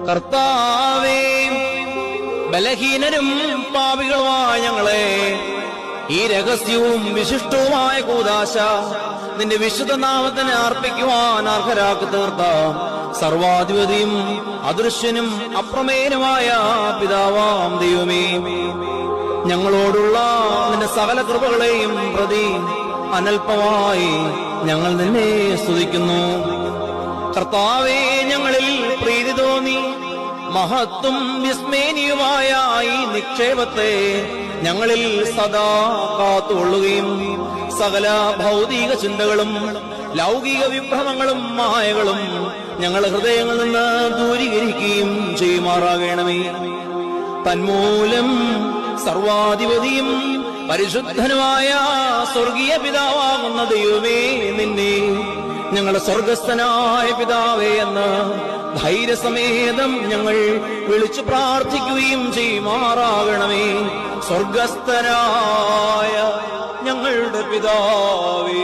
കർത്താവേ, ബലഹീനരും പാപികളുമായ ഞങ്ങളെ ഈ രഹസ്യവും വിശിഷ്ടവുമായ കൂദാശ നിന്റെ വിശുദ്ധ നാമത്തിന് അർപ്പിക്കുവാൻ അർഹരാക്കി തീർത്ത സർവാധിപതിയും അദൃശ്യനും അപ്രമേയനുമായ പിതാവാം ദൈവമേ, ഞങ്ങളോടുള്ള നിന്റെ സകല കൃപകളെയും പ്രതി അനൽപമായി ഞങ്ങൾ നിന്നെ സ്തുതിക്കുന്നു. കർത്താവേ, ഞങ്ങളിൽ പ്രീതി തോന്നി മഹത്വം വിസ്മേനിയുമായ ഈ നിക്ഷേപത്തെ ഞങ്ങളിൽ സദാ കാത്തുകൊള്ളുകയും സകല ഭൗതിക ചിന്തകളും ലൗകിക വിഭ്രമങ്ങളും മായകളും ഞങ്ങളുടെ ഹൃദയങ്ങളിൽ നിന്ന് ദൂരീകരിക്കുകയും ചെയ്യുമാറാകണമേ. തന്മൂലം സർവാധിപതിയും പരിശുദ്ധനുമായ സ്വർഗീയ പിതാവാകുന്ന ദൈവമേ, നിന്നെ ഞങ്ങളുടെ സ്വർഗസ്ഥനായ പിതാവേ എന്ന് ധൈര്യസമേതം ഞങ്ങൾ വിളിച്ചു പ്രാർത്ഥിക്കുകയും ചെയ്യുമാറാകണമേ. സ്വർഗസ്ഥനായ ഞങ്ങളുടെ പിതാവേ.